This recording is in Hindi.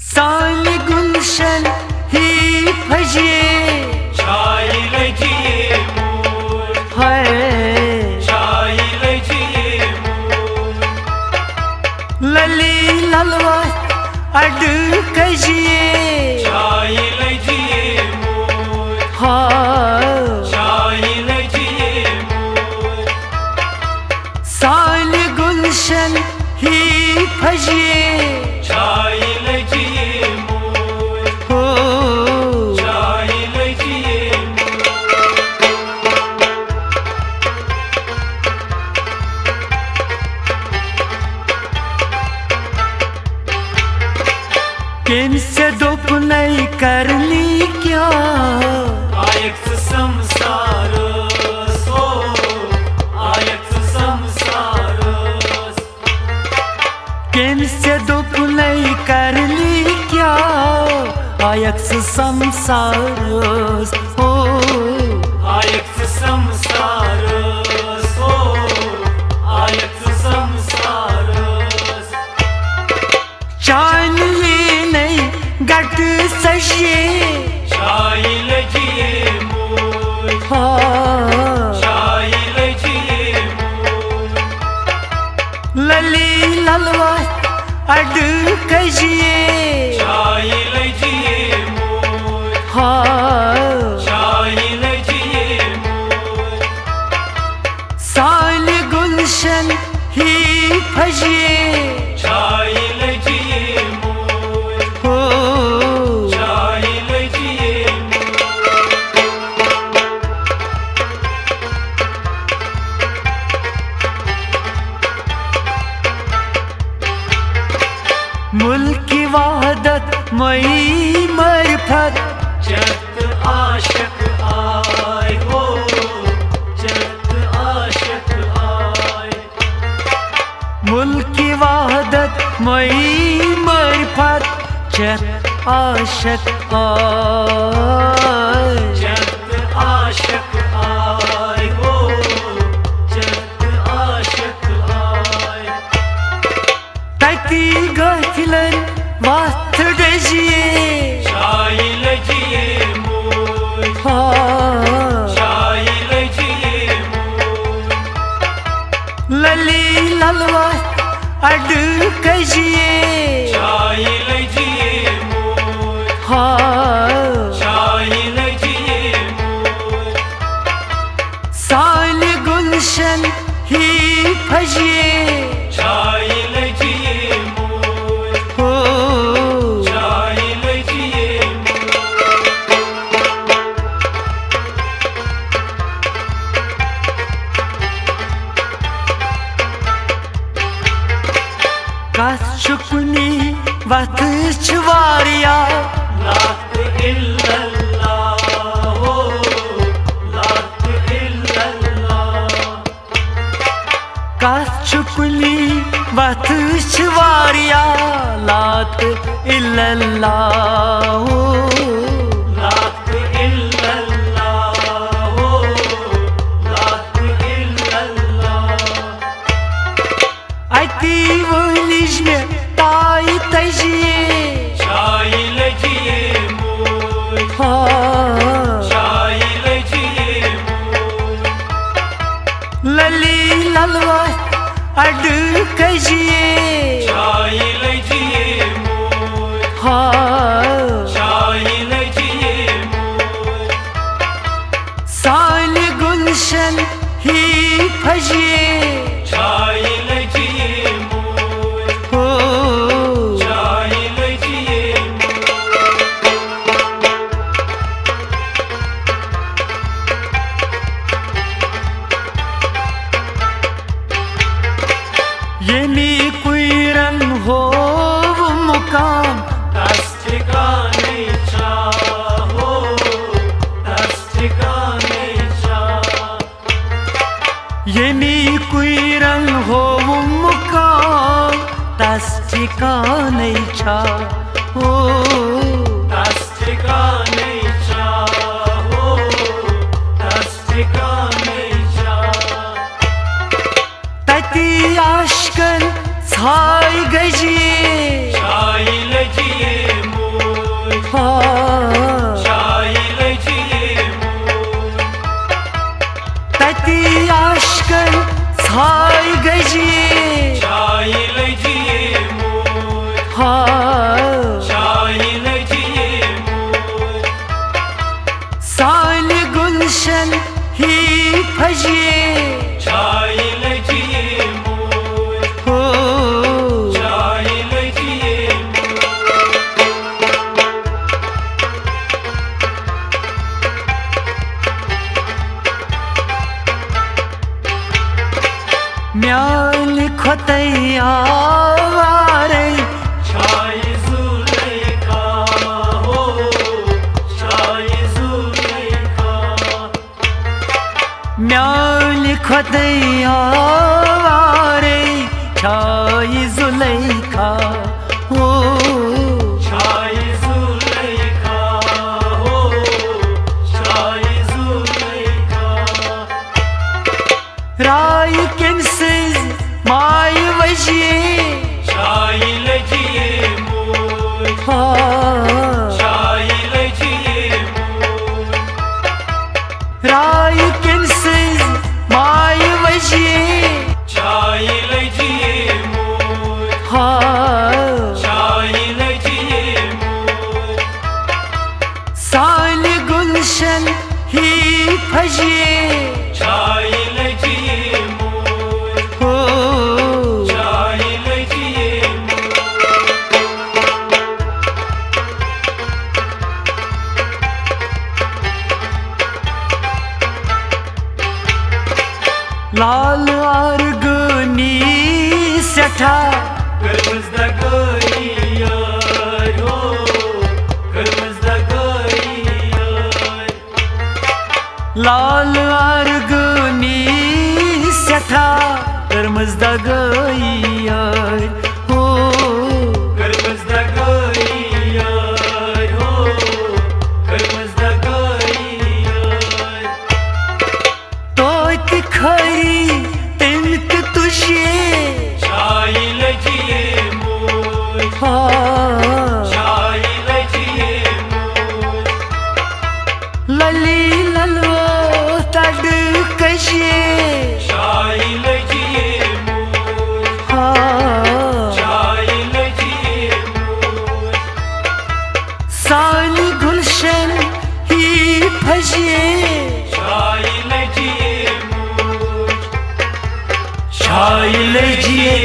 साल गुलशन ही फजिए छाई लजिए मोर है छाई लजिए मोर लली ललवा अड कजिए छाई लजिए मोर हाँ छाई लजिए मोर साल गुलशन ही फजिए छाई लजिए मोर हो छाई लजिए किन से दुख नहीं करनी क्या आयक संसार सो आयक संसार किन से दुख नहीं करनी क्या आयक्स संसार हो आयक संसार सो आयक संसार चान ली नहीं गट सजिए छाई लजिए मोर हाँ छाई लजिए मोर लली ललवा अड कजिए छाई लजिए मोर हाँ छाई लजिए मोर साल गुलशन ही फजिए छाई लजिए मोर हो छाई लजिए मुल्क की वहदत मई मरफत जत आशक आए हो जत आशक आए मुल्क की वहदत मई मरफत चत आशक आए जत आशक आए हो जत आशक आए तती गथिलन वाथ डजिए छाई लजिए मोर हाँ छाई लजिए मोर लली ललवा अड कजिए छाई लजिए मोर हाँ छाई लजिए मोर साल गुलशन ही फजिए छाई लजिए मोर हो छाई लजिए कस शुकनी वत छवारिया लात इल्लल्लाह हो लात इल्लल्लाह कस शुकनी वत छवारिया लात इल्लल्लाह हो लात इल्लल्लाह हो लात इल्लल्लाह अति वलिश में ताई तजिए छाई लजिए मोर हाँ छाई लजिए मोर लली ललवा अड कजिए छाई लजिए मोर हाँ छाई लजिए मोर साल गुलशन ही फजिए छाई लजिए मोर हो छाई लजिए ये नी कोई रंग हो वो मुकाम दस ठिकाने चाहो दस ठिकाने चाह ये नी कोई रंग हो वो मुकाम तस ठिकाने छा हो दस ठिकाने चाहो दस ठिकाने चाह तती आशकन छाई गजिए छाई लजिए खदैया वारे छाई जुलेखा हो छाई जुलेखा हो छाई जुलेखा राय किंसिज माय वजिए छाई लजिए मोर छाई लजिए मोर राय किंसिज माय वजिए छाई लजिए मोर छाई लजिए मोर साल गुलशन ही फजिए छाई लजिए मोर हो छाई लजिए मोर लाल आर्गनी सठा Kırmızı gıyar ho Kırmızı gıyar लाल आर्गनी सठा कर्मजदा गईयार हो Kırmızı gıyar ho Kırmızı gıyar तोत खरी तिमक तुझे Çay leciye mur Çay leciye mur लली ललो तड कशे Çay leciye mur Çay leciye mur साल गुलशन ही फजे Çay leciye mur छाई लजिए